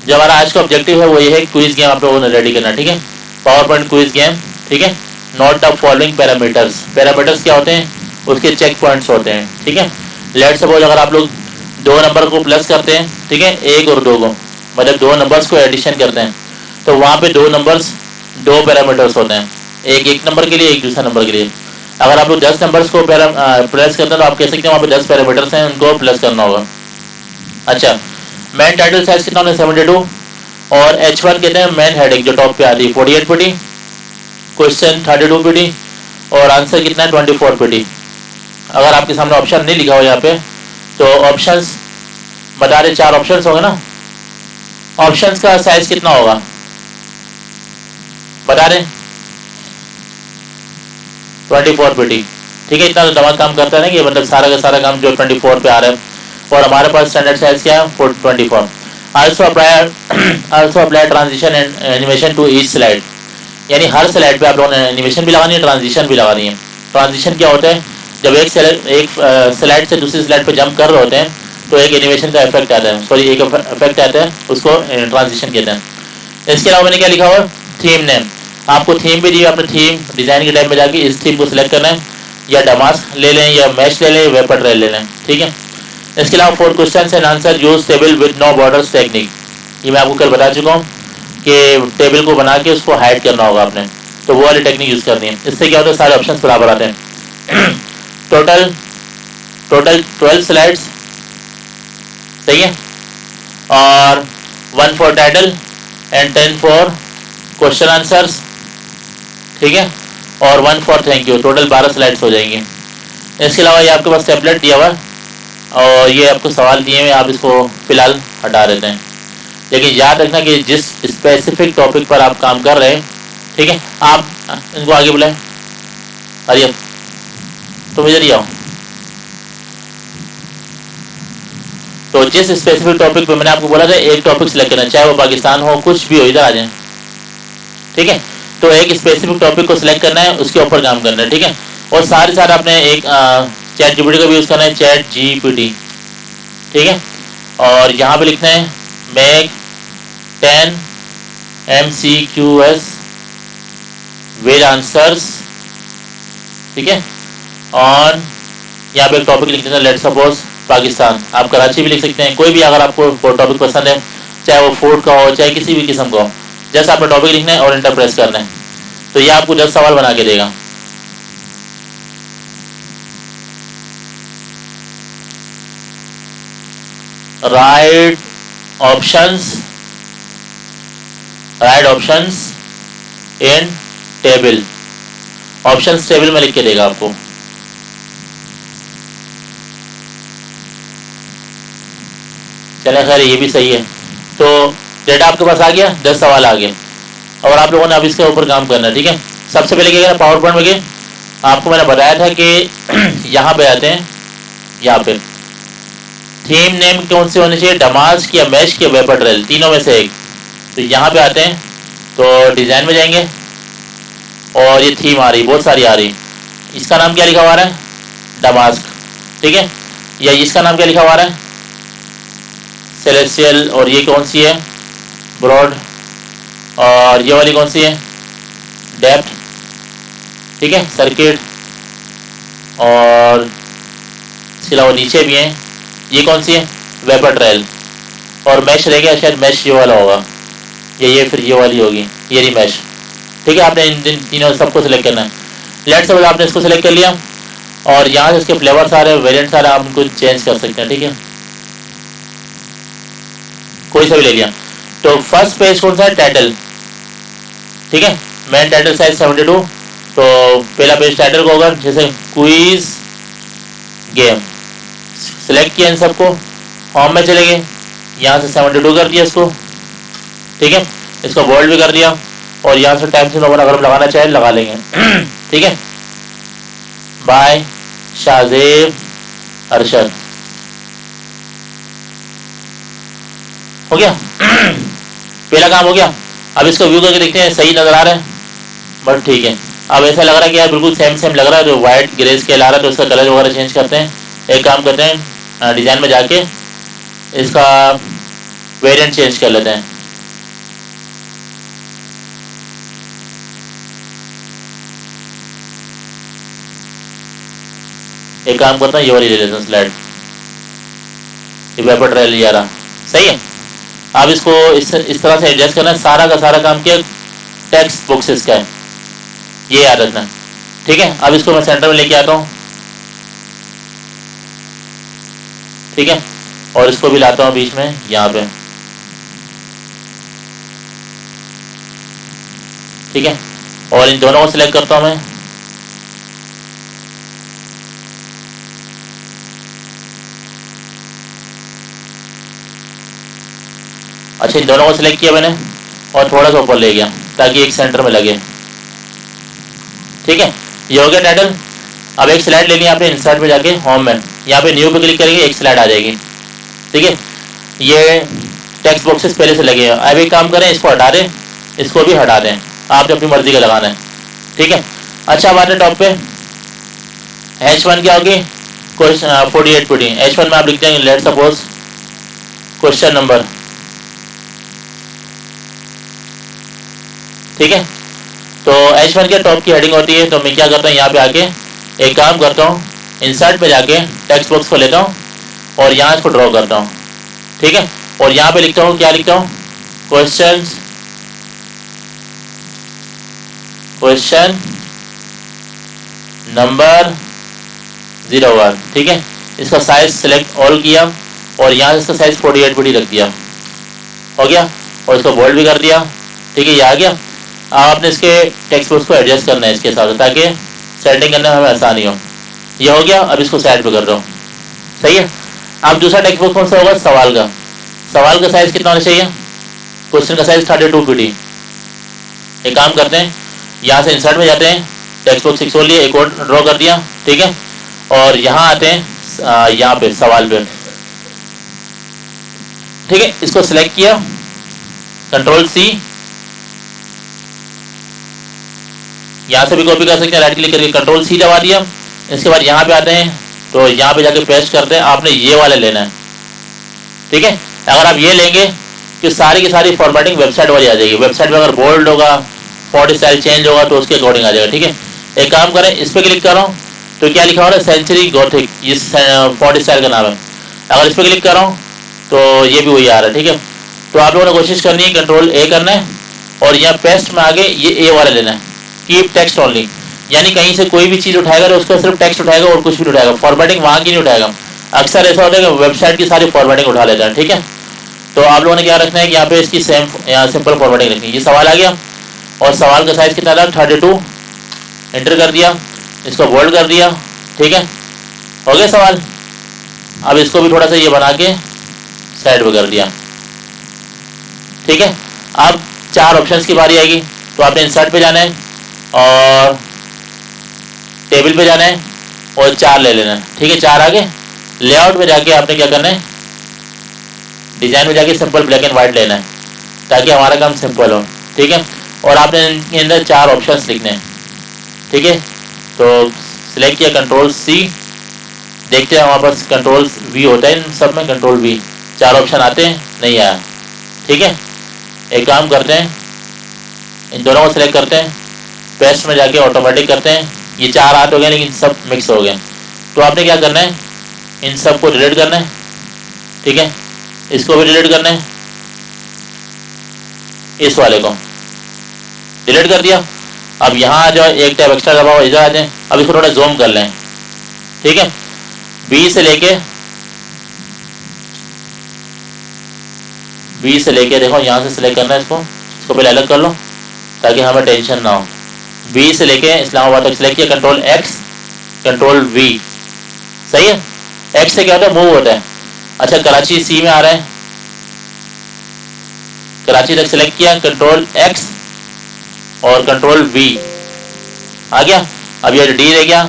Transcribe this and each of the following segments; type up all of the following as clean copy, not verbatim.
जो हमारा आज का ऑब्जेक्टिव है वो ये है क्विज गेम आप लोगों ने रेडी करना, ठीक है। पावर पॉइंट क्विज गेम, ठीक है। Note the following parameters. Parameters क्या होते हैं? उसके चेक पॉइंट्स होते हैं, ठीक है। लेट्स सपोज अगर आप लोग दो नंबर को प्लस करते हैं, ठीक है, एक और दो को, मतलब दो नंबर्स को एडिशन करते हैं, तो वहाँ पे दो नंबर्स, दो पैरामीटर्स होते हैं, एक नंबर के लिए, एक दूसरा नंबर के लिए। अगर आप लोग 10 नंबर्स को प्लस करते हैं तो आप कह सकते हैं वहाँ पे 10 पैरामीटर्स हैं, उनको प्लस करना होगा। अच्छा, मेन टाइटल साइज कितना होना है? 72। और H1 कहते हैं मेन हेडिंग जो टॉप पे आती है 48 पीटी, क्वेश्चन 32 पीटी, और आंसर कितना है? 24 पीटी। अगर आपके सामने ऑप्शन नहीं लिखा हो यहाँ पे तो ऑप्शंस बता रहे, 4 ऑप्शंस होंगे ना, ऑप्शंस का साइज कितना होगा बता रहे? 24 पीटी, ठीक है। इतना तो दिमाग काम करता है ना कि मतलब सारा का सारा काम जो 24 पे आ रहा है, और हमारे पास स्टैंडर्ड साइज क्या है? 24। Also apply transition and animation to each slide, यानी हर स्लाइड पे आप लोगों ने एनिमेशन भी लगानी है, ट्रांजिशन भी लगानी है। ट्रांजिशन क्या होता है? जब एक स्लाइड से दूसरी स्लाइड पे जंप कर रहे होते हैं तो एक एनिमेशन का इफेक्ट आता है, सॉरी एक इफेक्ट आता है, उसको ट्रांजिशन कहते हैं। इसके अलावा मैंने क्या लिखा हुआ? Theme name. आपको थीम भी दी है, अपने थीम डिज़ाइन के टाइम में जाके इस थीम को सिलेक्ट करना है, या डमास्क ले लें, या मैश ले लें, वेपर ट्रेल ले लें, ठीक है। इसके अलावा 4 question and answer use table with no borders technique. ये मैं आपको कल बता चुका हूँ कि टेबल को बना के उसको हाइड करना होगा आपने, तो वो वाली टेक्निक यूज़ करनी है। इससे क्या होता है? सारे ऑप्शन बराबर आते हैं। टोटल 12 स्लाइड्स, सही है, और 1 for title and 10 for question answers, ठीक है, और 1 for thank you. Total 12 slides हो जाएंगे। इसके अलावा ये आपके पास टेम्पलेट दिया हुआ और ये आपको सवाल दिए हुए, आप इसको फिलहाल हटा देते हैं। लेकिन याद रखना कि जिस स्पेसिफिक टॉपिक पर आप काम कर रहे हैं, ठीक है, आप इनको आगे बुलाएं। अरे तुम इधर ही आओ। तो जिस स्पेसिफिक टॉपिक पे मैंने आपको बोला था एक टॉपिक सिलेक्ट करना, चाहे वो पाकिस्तान हो, कुछ भी हो, इधर आ जाए, ठीक है। तो एक स्पेसिफिक टॉपिक को सिलेक्ट करना है, उसके ऊपर काम करना है, ठीक है। और साथ ही साथ आपने एक चैट जीपीटी का भी यूज़ करना है, चैट जीपीटी, ठीक है। और यहाँ पे लिखना है मेक 10 MCQs विद आंसर्स, ठीक है। और यहाँ पे एक टॉपिक लिख देना है, लेट्स सपोज पाकिस्तान। आप कराची भी लिख सकते हैं, कोई भी अगर आपको टॉपिक पसंद है, चाहे वो फूड का हो, चाहे किसी भी किस्म का हो, जैसे आपने टॉपिक लिखना है और एंटर प्रेस करना है, तो ये आपको 10 सवाल बना के देगा। राइट ऑप्शंस इन टेबल, ऑप्शंस टेबल में लिख के देगा आपको। चले खैर, ये भी सही है। तो डेटा आपके पास आ गया, 10 सवाल आ गए, और आप लोगों ने अब इसके ऊपर काम करना है, ठीक है। सबसे पहले क्या करना? पावर पॉइंट में आपको मैंने बताया था कि यहाँ पे आते हैं, यहाँ पे थीम नेम कौन से होने चाहिए? डमास्क या मैश या वेपर ट्रेल, तीनों में से एक। तो यहाँ पे आते हैं तो डिज़ाइन में जाएंगे और ये थीम आ रही, बहुत सारी आ रही। इसका नाम क्या लिखा हुआ है? डमास्क, ठीक है। या इसका नाम क्या लिखा हुआ है? सेलेस्टियल। और ये कौन सी है? ब्रॉड। और ये वाली कौन सी है? डेप्थ, ठीक है, सर्किट। और इसके अलावा नीचे भी हैं, ये कौन सी है? Vapour trail. और मैश रह गया, शायद मैश ये वाला होगा, या ये फिर ये वाली होगी, ये रही मैश, ठीक है। आपने इन तीनों सबको सिलेक्ट करना है। लेट्स सपोज आपने इसको सिलेक्ट कर लिया और यहाँ से इसके फ्लेवर सारे, वेरिएंट सारे, आप उनको चेंज कर सकते हैं, ठीक है, कोई सा भी ले लिया। तो फर्स्ट पेज कौन सा है? टाइटल, ठीक है। मेन टाइटल साइज 72, तो पहला पेज टाइटल को होगा, जैसे क्विज गेम। सिलेक्ट किया इन सबको, होम में चले गए, यहाँ से 72 कर दिया इसको, ठीक है। इसको बोल्ड भी कर दिया और यहाँ से टाइम से अगर हम लगाना चाहे लगा लेंगे, ठीक है। बाय शाहजेब अरशद, हो गया। पहला काम हो गया। अब इसको व्यू करके देखते हैं, सही नजर आ रहा है, बट ठीक है। अब ऐसा लग रहा है कि यार बिल्कुल सेम लग रहा है, जो वाइट ग्रे स्केल आ रहा है, तो उसका कलर वगैरह चेंज करते हैं। एक काम करते हैं, डिज़ाइन में जाके इसका वेरिएंट चेंज कर लेते हैं। एक काम करता हूँ, ये वाली ले लेता हूँ स्लाइड, इवेपर ट्रायल लिया रहा, सही है। अब इसको इस तरह से एडजस्ट करना है, सारा का सारा काम किया टेक्स्ट बॉक्सेस का है, ये याद रखना, ठीक है। अब इसको मैं सेंटर में लेके आता हूँ, ठीक है, और इसको भी लाता हूँ बीच में यहाँ पे, ठीक है, और इन दोनों को सिलेक्ट करता हूँ मैं, अच्छा इन दोनों को सिलेक्ट किया मैंने और थोड़ा सा ऊपर ले गया ताकि एक सेंटर में लगे, ठीक है, ये हो गया टाइटल। अब एक स्लाइड लेनी है आपने, इंसर्ट पे जाके होम में यहाँ पे न्यू पे क्लिक करेंगे, एक स्लाइड आ जाएगी, ठीक है। ये टेक्स्ट बॉक्सेस पहले से लगे हैं, अब एक काम करें, इसको हटा दें, इसको भी हटा दें, आपने अपनी मर्जी का लगाना है, ठीक है। अच्छा हमारे टॉप पे H1 क्या होगी, क्वेश्चन 48 पुटिंग, H1 में आप लिखते हैं लेट सपोज क्वेश्चन नंबर, ठीक है। तो H1 के टॉप की हेडिंग होती है, तो मैं क्या करता हूँ, यहाँ पे आके एक काम करता हूँ, इंसर्ट पे जाके टेक्स्ट बॉक्स को लेता हूँ और यहाँ इसको ड्रॉ करता हूँ, ठीक है, और यहाँ पे लिखता हूँ, क्या लिखता हूँ, क्वेश्चन नंबर 01, ठीक है। इसका साइज सिलेक्ट ऑल किया और यहाँ इसका साइज 48 पुटी रख दिया, हो गया, और इसको बोल्ड भी कर दिया, ठीक है, ये आ गया। अब आपने इसके टेक्स्ट बॉक्स को एडजस्ट करना है इसके साथ ताकि सेटिंग करने में हमें आसानी हो, ये हो गया। अब इसको साइड पे कर रहा हूँ, सही है। अब दूसरा टेक्स्ट बॉक्स कौन सा होगा, सवाल का साइज कितना होना चाहिए, क्वेश्चन का साइज 32 पीटी। एक काम करते हैं, यहाँ से इंसर्ट में जाते हैं, टेक्स्ट बॉक्स 6 लिए, एक और ड्रॉ कर दिया, ठीक है, और यहाँ आते हैं यहाँ पे सवाल पे, ठीक है, इसको सिलेक्ट किया, कंट्रोल C, यहाँ से भी कॉपी कर सकते हैं, राइट क्लिक करके कंट्रोल C दबा दिया। इसके बाद यहाँ पे आते हैं, तो यहाँ पे जाके पेस्ट करते हैं, आपने ये वाला लेना है, ठीक है। अगर आप ये लेंगे तो सारी की सारी फॉर्मेटिंग वेबसाइट वाली आ जाएगी, वेबसाइट में अगर बोल्ड होगा, फॉन्ट स्टाइल चेंज होगा तो उसके अकॉर्डिंग आ जाएगा, ठीक है। एक काम करें, इस पर क्लिक कर रहा हूँ तो क्या लिखा हो रहा है, सेंचुरी गॉथिक, ये फॉन्ट स्टाइल का नाम है। अगर इस पर क्लिक कर रहा हूँ तो ये भी वही आ रहा है, ठीक है। तो आप लोगों ने कोशिश करनी है, कंट्रोल A करना है और यहाँ पेस्ट में आगे ये A वाला लेना है, कीप टेक्स्ट ओनली, यानी कहीं से कोई भी चीज़ उठाएगा तो उसका सिर्फ टेक्स्ट उठाएगा और कुछ भी नहीं उठाएगा, फॉर्मेटिंग वहाँ की नहीं उठाएगा। अक्सर ऐसा होता है कि वेबसाइट की सारी फॉर्मेटिंग उठा लेता है, ठीक है। तो आप लोगों ने क्या रखना है कि यहाँ पे इसकी यहाँ सिंपल फॉर्मेटिंग रखनी है। ये सवाल आ गया और सवाल का साइज कितना था, 32, एंटर कर दिया, इसको बोल्ड कर दिया, ठीक है, हो गया सवाल। अब इसको भी थोड़ा सा ये बना के साइड पे कर दिया, ठीक है। अब 4 ऑप्शंस की बारी आएगी, तो आपने इंसर्ट पे जाना है और टेबल पे जाना है और 4 ले लेना है, ठीक है, 4 आगे। लेआउट में जाके आपने क्या करना है, डिजाइन में जाके सिंपल ब्लैक एंड व्हाइट लेना है ताकि हमारा काम सिंपल हो, ठीक है। और आपने इनके अंदर 4 ऑप्शंस लिखने हैं, ठीक है। तो सिलेक्ट किया, कंट्रोल C, देखते हैं हमारे पास कंट्रोल V होता है इन सब में, कंट्रोल V, 4 ऑप्शन आते हैं, नहीं आया, ठीक है। एक काम करते हैं, इन दोनों को सिलेक्ट करते हैं, पेस्ट में जाके ऑटोमेटिक करते हैं, ये 4 हाथ हो गए लेकिन सब मिक्स हो गए। तो आपने क्या करना है, इन सब को डिलीट करना है, ठीक है, इसको भी डिलीट करना है, इस वाले को डिलीट कर दिया। अब यहाँ आ जाओ, एक टैब एक्स्ट्रा दबाओ, इधर आ जाए। अब इसको थोड़ा जूम कर लें, ठीक है, B से लेके देखो यहाँ से सिलेक्ट करना है, इसको पहले अलग कर लो ताकि हमें टेंशन ना हो। B से लेके इस्लामाबाद तक सिलेक्ट किया, कंट्रोल X, कंट्रोल V, सही है। X से क्या होता है, मूव होता है। अच्छा कराची C में आ रहा है, कराची तक सिलेक्ट किया, कंट्रोल X और कंट्रोल V आ गया। अब ये D रह गया,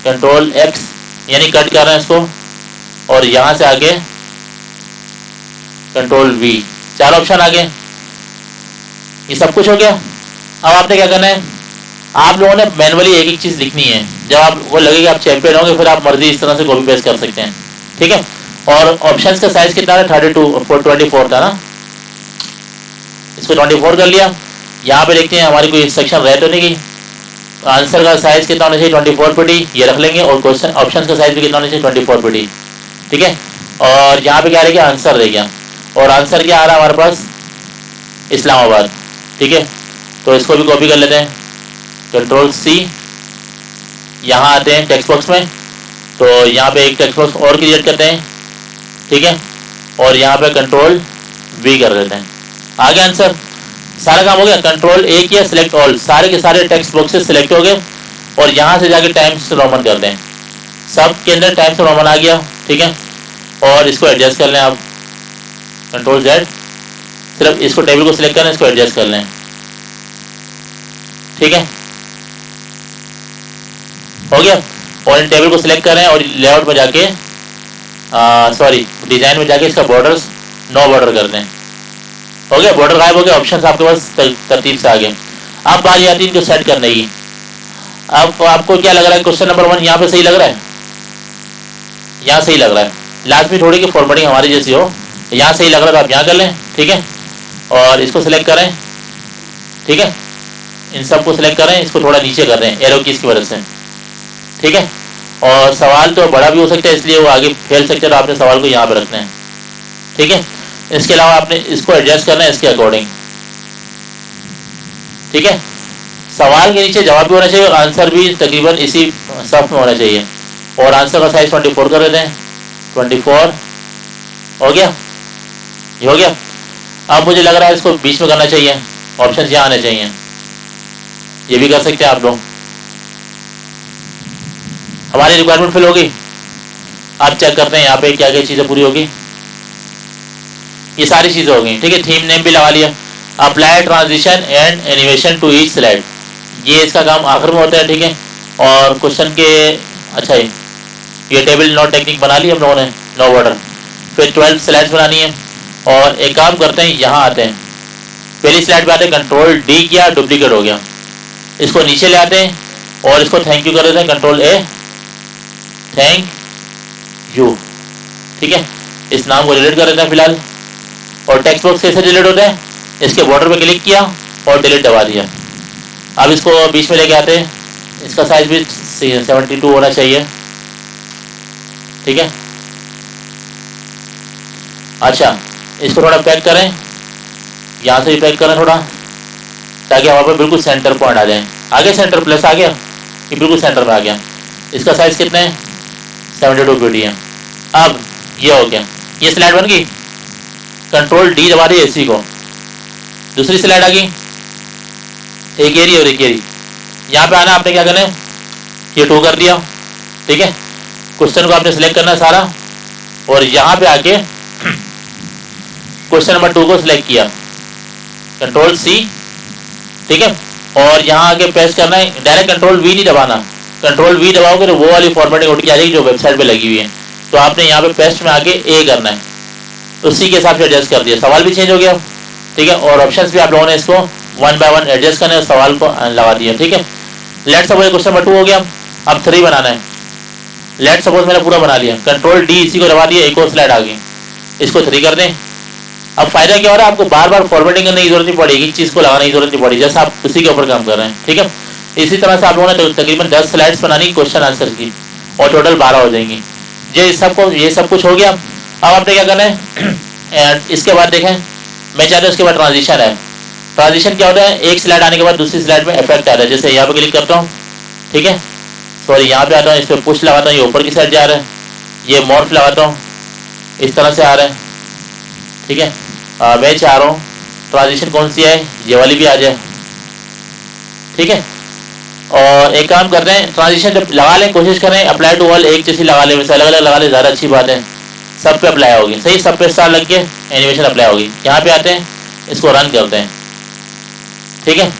कंट्रोल X, यानी कट कर रहे हैं इसको, और यहाँ से आगे कंट्रोल V, 4 ऑप्शन आ गए, ये सब कुछ हो गया। अब आपने क्या करना है, आप लोगों ने मैनुअली एक एक चीज़ लिखनी है, जब आपको लगेगा आप चैंपियन होंगे फिर आप मर्जी इस तरह से कॉपी पेस्ट कर सकते हैं, ठीक है। और ऑप्शंस का साइज कितना था, 24 था ना, इसको 24 कर लिया। यहाँ पे देखते हैं हमारी कोई इंस्ट्रक्शन रह तो नहीं गई, आंसर का साइज कितना होना चाहिए 24 पीटी, ये रख लेंगे। और क्वेश्चन ऑप्शन का साइज भी कितना होना चाहिए 24 पीटी, ठीक है। और यहाँ पे क्या रहेगा, आंसर रहेगा। और आंसर क्या आ रहा है हमारे पास, इस्लामाबाद, ठीक है। तो इसको भी कॉपी कर लेते हैं, कंट्रोल सी, यहाँ आते हैं टेक्स्ट बॉक्स में, तो यहाँ पे एक टेक्स्ट बॉक्स और क्रिएट करते हैं, ठीक है। और यहाँ पे कंट्रोल वी कर देते हैं, आ गया आंसर, सारा काम हो गया। कंट्रोल ए किया, सिलेक्ट ऑल, सारे के सारे टेक्स्ट बॉक्सेस सिलेक्ट हो गए। और यहाँ से जाके टाइम्स रोमन कर दें, सब के अंदर टाइम्स रोमन आ गया, ठीक है। और इसको एडजस्ट कर लें आप, कंट्रोल जेड, सिर्फ इसको टेबल को सिलेक्ट करें, इसको एडजस्ट कर लें, ठीक है, हो गया। और इन टेबल को सिलेक्ट करें और लेआउट में जाके सॉरी डिजाइन में जाके इसका बॉर्डर्स नो बॉर्डर कर दें, हो गया। बॉर्डर गायब हो गया, ऑप्शन आपके पास तरतीब से आ गए। अब बारी आती है इनको सेट करने की। अब आपको क्या लग रहा है, क्वेश्चन नंबर 1 यहाँ पे सही लग रहा है, यहाँ सही लग रहा है, लाजमी थोड़ी की फॉर्मेटिंग हमारी जैसी हो, यहाँ सही लग रहा है तो आप यहाँ कर लें, ठीक है। और इसको सिलेक्ट करें, ठीक है, इन सबको सिलेक्ट करें, इसको थोड़ा नीचे कर दें एरो कीज की वजह से, ठीक है। और सवाल तो बड़ा भी हो सकता है, इसलिए वो आगे फैल सकते हैं, तो आपने सवाल को यहाँ पे रखना है, ठीक है। इसके अलावा आपने इसको एडजस्ट करना है इसके अकॉर्डिंग, ठीक है। सवाल के नीचे जवाब भी होना चाहिए और आंसर भी तकरीबन इसी सफ में होना चाहिए। और आंसर का साइज 24 कर देते हैं, 24 हो गया, ये हो गया। अब मुझे लग रहा है इसको बीच में करना चाहिए, ऑप्शन यहाँ आने चाहिए, ये भी कर सकते हैं आप लोग। हमारी रिक्वायरमेंट फिल होगी, आप चेक करते हैं यहाँ पे क्या क्या चीज़ें पूरी होगी, ये सारी चीज़ें हो गई, ठीक है। थीम नेम भी लगा लिया, apply transition and animation to each slide, ये इसका काम आखिर में होता है, ठीक है। और क्वेश्चन के अच्छा ये टेबल नोट टेक्निक बना ली हम लोगों ने, नो बॉर्डर। फिर 12 स्लाइड्स बनानी है। और एक काम करते हैं, यहाँ आते हैं, पहली स्लाइड पे आते हैं, कंट्रोल डी किया, डुप्लीकेट हो गया, इसको नीचे ले आते हैं और इसको थैंक यू कर देते हैं, कंट्रोल ए, थैंक यू, ठीक है। इस नाम को डिलीट कर देते हैं फिलहाल। और टेक्स्ट बॉक्स कैसे डिलीट होता है, इसके बॉर्डर पे क्लिक किया और डिलीट दबा दिया। अब इसको बीच में लेके आते हैं, इसका साइज भी 72 होना चाहिए, ठीक है। अच्छा, इसको थोड़ा पैक करें, यहाँ से भी पैक करें थोड़ा, ताकि वहाँ पर बिल्कुल सेंटर पॉइंट आ जाए। आगे सेंटर प्लस आ गया, ये बिल्कुल सेंटर में आ गया। इसका साइज कितना है, 72 पीटी है। अब ये हो गया, ये स्लाइड बन गई, कंट्रोल डी दबा दिए इसी को, दूसरी स्लाइड आ गई, एक एरी और एक एरी। यहाँ पे आना, आपने क्या करना है, ये 2 कर दिया, ठीक है। क्वेश्चन को आपने सिलेक्ट करना है सारा, और यहाँ पे आके क्वेश्चन नंबर 2 को सिलेक्ट किया, कंट्रोल सी, ठीक है। और यहाँ आके पेस्ट करना है, डायरेक्ट कंट्रोल वी नहीं दबाना, कंट्रोल वी दबाओगे तो वो वाली फॉर्मेटिंग उठ के आ जाएगी जो वेबसाइट पे लगी हुई है। तो आपने यहाँ पे पेस्ट में आके ए करना है, उसी के हिसाब से एडजस्ट कर दिया, सवाल भी चेंज हो गया, ठीक है। और ऑप्शंस भी आप लोगों ने इसको 1 बाय 1 एडजस्ट करना है, सवाल को लगा दिया, ठीक है। लेट सपोज क्वेश्चन नंबर 2 हो गया, अब 3 बनाना है। लेट सपोज मैंने पूरा बना लिया, कंट्रोल डी इसी को दबा दिया, एक और स्लाइड आ गई, इसको 3 कर दें। अब फायदा क्या हो रहा है, आपको बार बार फॉर्मेटिंग करने की जरूरत नहीं पड़ेगी, एक चीज़ को लगाने की जरूरत नहीं पड़ेगी, जैसे आप उसी के ऊपर काम कर रहे हैं, ठीक है। इसी तरह से आप लोगों ने तकरीबन 10 स्लाइड्स बनानी क्वेश्चन आंसर की, और टोटल 12 हो जाएंगी। ये सब कुछ हो गया। अब आपने क्या करना है, इसके बाद देखें, मैं चाहता हूँ इसके बाद ट्रांजिशन है। ट्रांजिशन क्या होता है, एक स्लाइड आने के बाद दूसरी स्लाइड में इफेक्ट आता है, जैसे यहाँ पे क्लिक करता हूँ, ठीक है, सॉरी यहाँ पे आता हूँ, इस पर पुश लगाता हूँ, ये ऊपर की साइड जा रहा है, ये मॉर्फ लगाता हूँ, इस तरह से आ रहा है, ठीक है। मैं चाह रहा हूँ ट्रांजिशन कौन सी है, ये वाली भी आ जाए, ठीक है। और एक काम करते हैं, ट्रांजिशन जब लगा लें, कोशिश करें अप्लाई टू ऑल एक जैसी लगा लें, वैसे अलग अलग लगा लें, ज़्यादा अच्छी बात है। सब पे अप्लाई होगी, सही, सब पे स्टार लग के एनिमेशन अप्लाई होगी। यहाँ पे आते हैं, इसको रन करते हैं, ठीक है।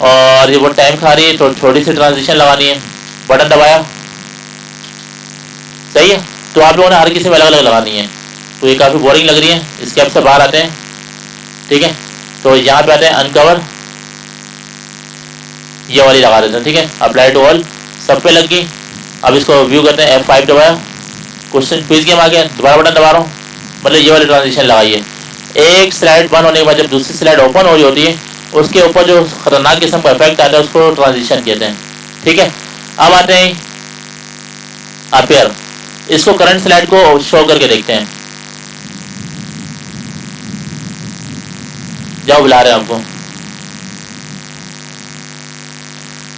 और ये वो टाइम खा रही है, तो छोटी सी ट्रांजिशन लगानी है, बटन दबाया, सही है। तो आप लोगों ने हर किसी में अलग अलग लगानी है, तो ये काफ़ी बोरिंग लग रही है, इसके अब से बाहर आते हैं, ठीक है। तो यहाँ पे आते हैं अनकवर, ये वाली लगा देते हैं, ठीक है। अप्लाई टू ऑल, सब पे लग गई। अब इसको व्यू करते हैं, F5 दबाया, क्वेश्चन क्विज गेम आ गया, दोबारा बटन दबा रहा हूँ, मतलब ये वाली ट्रांजिशन लगाइए। एक स्लाइड बंद होने के बाद जब दूसरी स्लाइड ओपन हो रही होती है, उसके ऊपर जो खतरनाक किस्म का इफेक्ट आता है उसको ट्रांजिशन कहते हैं। ठीक है, अब आते हैं अपेयर। इसको करंट स्लाइड को शो करके देखते हैं। जाओ, बुला रहे हैं आपको।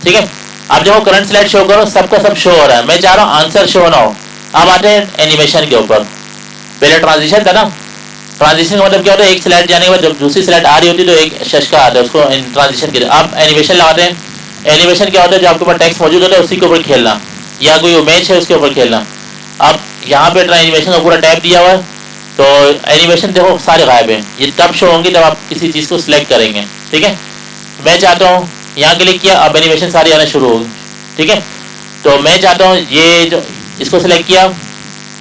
ठीक है, अब जब करंट स्लाइड शो करो, सबका सब शो हो रहा है, मैं चाह रहा हूं आंसर शो ना हो। अब आते हैं एनिमेशन के ऊपर। पहले ट्रांजिशन था ना, ट्रांजिशन का मतलब क्या होता है, एक स्लाइड जाने के बाद जब दूसरी स्लाइड आ रही होती है तो एक शशका आता है, उसको ट्रांजिशन कहते हैं। आप एनिमेशन लगाते हैं। एनिमेशन क्या होता है, जो आपके पास टेक्स्ट मौजूद होता है उसी के ऊपर खेलना, या कोई इमेज है उसके ऊपर खेलना। अब यहाँ पे एनिमेशन का पूरा टैब दिया हुआ है, तो एनिमेशन देखो सारे गायब हैं। ये तब शो होंगे जब आप किसी चीज़ को सिलेक्ट करेंगे। ठीक है, मैं चाहता हूँ यहाँ क्लिक किया, अब एनिमेशन सारी आना शुरू होगी। ठीक है, तो मैं चाहता हूँ ये जो इसको सिलेक्ट किया,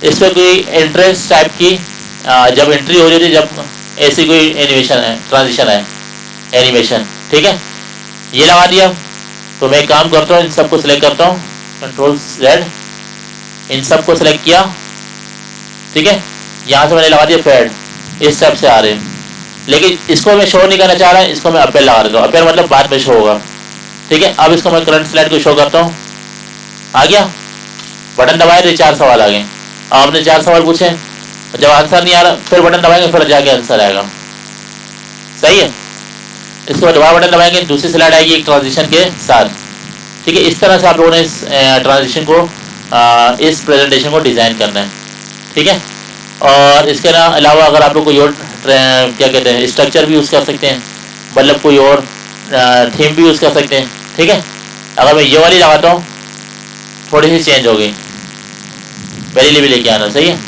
इस पर कोई एंट्रेंस टाइप की जब एंट्री हो रही थी, जब ऐसी कोई एनिमेशन है, ट्रांजिशन है, एनिमेशन। ठीक है, ये लगा दिया। तो मैं काम करता हूँ, इन सबको सिलेक्ट करता हूँ, Ctrl+Z, इन सबको सिलेक्ट किया। ठीक है, यहाँ से मैंने लगा दिया पैड, इस टाइप से आ रहे हैं, लेकिन इसको मैं शो नहीं करना चाह रहा, इसको मैं अपेयर लगा देता हूँ। अपेयर मतलब बाद में शो होगा। ठीक है, अब इसको मैं करंट स्लाइड को शो करता हूँ, आ गया। बटन दबाए तो 4 सवाल आ गए। अब आपने 4 सवाल पूछे, जब आंसर नहीं आ रहा फिर बटन दबाएंगे, फिर जाके आंसर आएगा। सही है, इसके बाद दोबारा बटन दबाएंगे, दूसरी स्लाइड आएगी एक ट्रांजिशन के साथ। ठीक है, इस तरह से आप लोगों ने इस ट्रांजिशन को, इस प्रेजेंटेशन को डिज़ाइन करना है। ठीक है, और इसके अलावा अगर आप लोग कोई और क्या कहते हैं स्ट्रक्चर भी यूज़ कर सकते हैं, मतलब कोई और थीम भी यूज़ कर सकते हैं। ठीक है, अगर मैं ये वाली लगाता हूँ, थोड़ी सी चेंज हो गई, मेरे लिए भी लेके आना। सही है,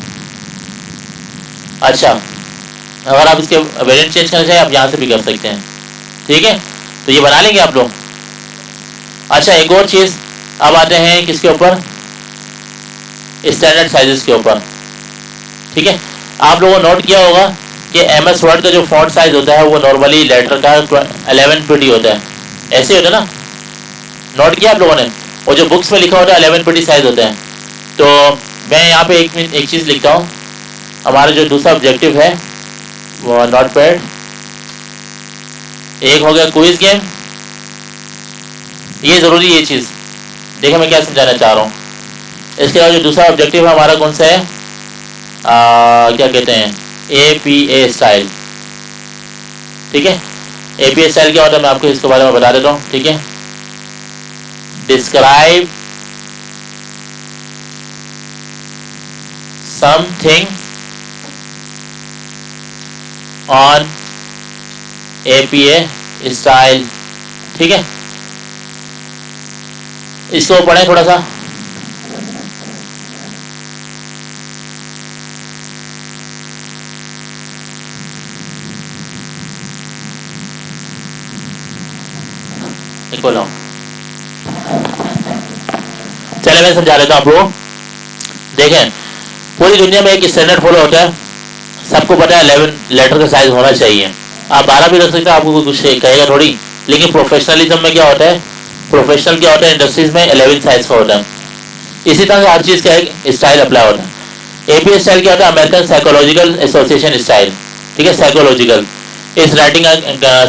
अच्छा, अगर आप इसके वेरिएंट चेंज करना चाहिए आप यहाँ से भी कर सकते हैं। ठीक है, तो ये बना लेंगे आप लोग। अच्छा, एक और चीज़, अब आते हैं किसके ऊपर, स्टैंडर्ड साइजेस के ऊपर। ठीक है, आप लोगों ने नोट किया होगा कि MS वर्ड का जो फॉन्ट साइज होता है वो नॉर्मली लेटर का 1120 होता है, ऐसे होता है ना, नोट किया आप लोगों ने। और जो बुक्स में लिखा होता है 1120 साइज होता है। तो मैं यहाँ पे एक चीज़ लिखता हूँ, हमारा जो दूसरा ऑब्जेक्टिव है वो नोट पैड, एक हो गया क्विज गेम। ये ज़रूरी ये चीज़, देखिए मैं क्या समझाना चाह रहा हूँ। इसके बाद जो दूसरा ऑब्जेक्टिव है हमारा कौन सा है, क्या कहते हैं, APA स्टाइल। ठीक है, APA स्टाइल क्या होता है मैं आपको इसके बारे में बता देता हूँ। ठीक है, describe something on APA style. ठीक है, इसको पढ़ें थोड़ा सा। बोलो, चले मैं समझा देता हूँ आप लोग। देखें, पूरी दुनिया में एक स्टैंडर्ड फॉलो होता है, सबको पता है 11 लेटर का साइज होना चाहिए। आप 12 भी रख सकते हैं, आपको कोई कुछ कहेगा थोड़ी। लेकिन प्रोफेशनलिज्म में क्या होता है, प्रोफेशनल क्या होता है, इंडस्ट्रीज में 11 साइज का होता है। इसी तरह से हर चीज़ का एक स्टाइल अप्लाई होता है। APA स्टाइल क्या होता है, अमेरिकन साइकोलॉजिकल एसोसिएशन स्टाइल। ठीक है, psychological is writing a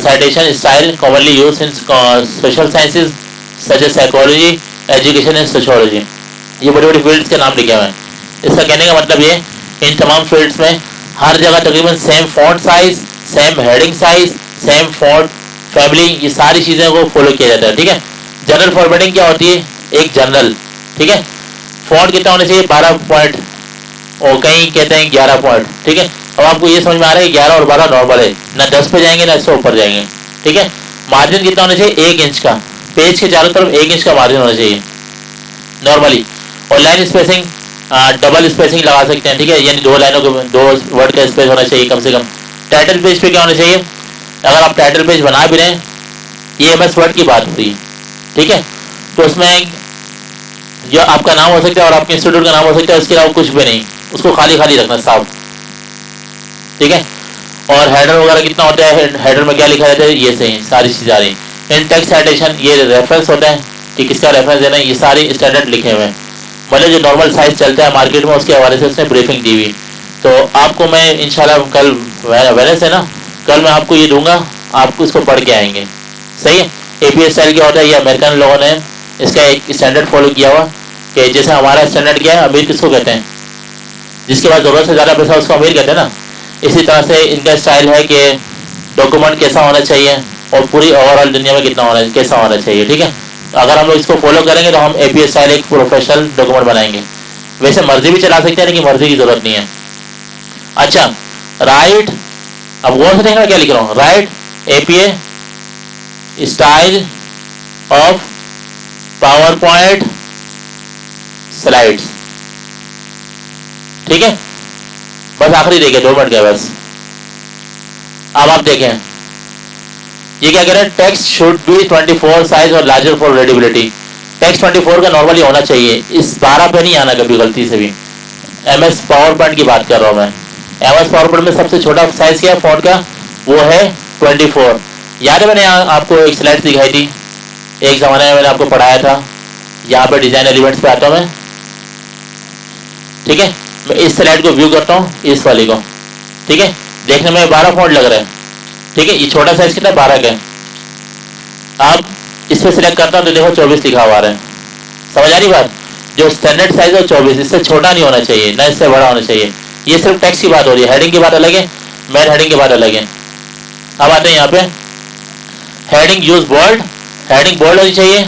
citation style commonly used in social sciences such as psychology, education and sociology। ये बड़ी बड़ी फील्ड्स के नाम लिखे हुए हैं। इसका कहने का मतलब ये, इन तमाम फील्ड्स में हर जगह तकरीबन same font size, same heading size, same font family, ये सारी चीज़ें को फॉलो किया जाता है। ठीक है, जनरल फॉर्मेटिंग क्या होती है, एक जनरल। ठीक है, फॉन्ट कितना होना चाहिए, 12 पॉइंट, और कहीं कहते हैं 11 पॉइंट। ठीक है, अब आपको ये समझ में आ रहा है 11 और 12 नॉर्मल है, ना 10 पे जाएंगे ना इससे ऊपर जाएंगे। ठीक है, मार्जिन कितना होना चाहिए, 1 इंच का, पेज के चारों तरफ 1 इंच का मार्जिन होना चाहिए नॉर्मली। और लाइन स्पेसिंग, डबल स्पेसिंग लगा सकते हैं। ठीक है, यानी 2 लाइनों के 2 वर्ड का स्पेस होना चाहिए कम से कम। टाइटल पेज पे क्या होना चाहिए, अगर आप टाइटल पेज बना भी रहे हैं, ये MS वर्ड की बात होती है। ठीक है, तो उसमें जो आपका नाम हो सकता है और आपके इंस्टीट्यूट का नाम हो सकता है, उसके अलावा कुछ भी नहीं, उसको खाली खाली रखना साफ। ठीक है, और हेडर वगैरह कितना होता है, हेडर में क्या लिखा जाता है, ये सही सारी चीज़ें आ रही। इन टेक्स्ट साइटेशन, ये रेफरेंस होता है कि किसका रेफरेंस देना है, ये सारे स्टैंडर्ड लिखे हुए हैं। मतलब जो नॉर्मल साइज चलता है मार्केट में, उसके हवाले से उसने ब्रीफिंग दी हुई। तो आपको मैं इंशाल्लाह कल वेडनेसडे है ना, कल मैं आपको ये दूंगा, आप इसको पढ़ के आएंगे। सही है। एपीए स्टाइल क्या होता है, ये अमेरिकन लोगों ने इसका एक स्टैंडर्ड फॉलो किया हुआ कि जैसे हमारा स्टैंडर्ड क्या है, अमीर किसको कहते हैं, जिसके पास ज़रूरत से ज़्यादा पैसा उसको अमीर कहते हैं ना। इसी तरह से इनका स्टाइल है कि डॉक्यूमेंट कैसा होना चाहिए और पूरी ओवरऑल दुनिया में कैसा होना चाहिए। ठीक है, अगर हम लोग इसको फॉलो करेंगे तो हम एपीए स्टाइल एक प्रोफेशनल डॉक्यूमेंट बनाएंगे। वैसे मर्जी भी चला सकते हैं लेकिन मर्जी की जरूरत नहीं है। अच्छा, राइट, अब गौर से देखना क्या लिख रहा हूँ, right APA style of power point slides. ठीक है, बस आखिरी देखिए, 2 मिनट का बस। अब आप देखें ये क्या कह रहे हैं, टेक्स्ट शुड बी 24 साइज और लार्जर फॉर रीडेबिलिटी। टेक्स्ट 24 का नॉर्मली होना चाहिए, इस 12 पे नहीं आना कभी गलती से भी। एमएस पावर पॉइंट की बात कर रहा हूँ मैं। एमएस पावर पॉइंट में सबसे छोटा साइज क्या है फॉन्ट का, वो है 24। याद है मैंने आपको एक स्लाइड दिखाई थी, एक जमाने में मैंने आपको पढ़ाया था। यहाँ पे डिजाइन एलिमेंट्स पे आता हूँ मैं। ठीक है, मैं इस स्लाइड को व्यू करता हूँ, इस वाली को। ठीक है, देखने में 12 फॉन्ट लग रहा है। ठीक है, ये छोटा साइज कितना, 12 का है। अब इस पर सिलेक्ट करता हूँ तो देखो 24 लिखा हुआ है। समझ आ रही बात, जो स्टैंडर्ड साइज है 24, इससे छोटा नहीं होना चाहिए ना इससे बड़ा होना चाहिए। ये सिर्फ टेक्स्ट की बात हो रही है, हेडिंग की बात अलग है, मेन हेडिंग की बात अलग है। अब आते हैं यहाँ पे, heading use bold, heading bold होनी चाहिए।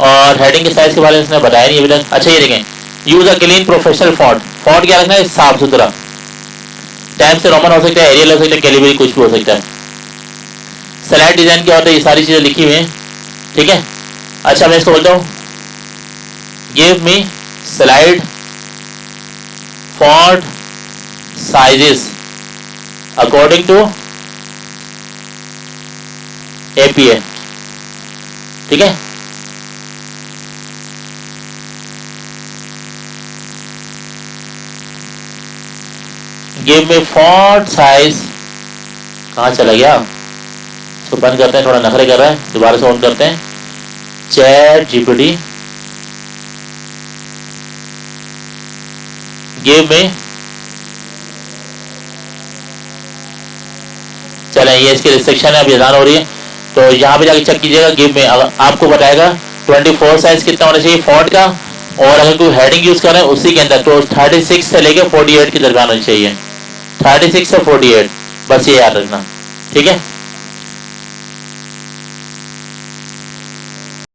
और हेडिंग के साइज के बारे में इसने बताया नहीं अभी तक। अच्छा ये देखें, use a clean professional font. Font क्या रखना है, साफ सुथरा। टाइप से रोमन हो सकता है, एरियल हो सकता है, कैलिबरी कुछ भी हो सकता है। स्लाइड डिजाइन क्या होता है, ये सारी चीजें लिखी हुई हैं। ठीक है, अच्छा मैं इसको बोलता हूँ, give me slide font sizes according to APA. ठीक है, गिव मी फॉन्ट साइज, कहाँ चला गया, इसको बंद करते हैं, थोड़ा नखरे कर रहा है, दोबारा से ऑन करते हैं। चैट जीपीटी गिव मी, चले ये इसकी रिस्ट्रिक्शन है, अभी अजान हो रही है तो यहाँ पे जाके चेक कीजिएगा। गिव में आपको बताएगा 24 साइज कितना होना चाहिए फॉन्ट का, और अगर कोई हेडिंग यूज कर रहे हैं उसी के अंदर तो 36 से लेके 48 के दरमियान होनी चाहिए। 36 से 48, बस ये याद रखना। ठीक है,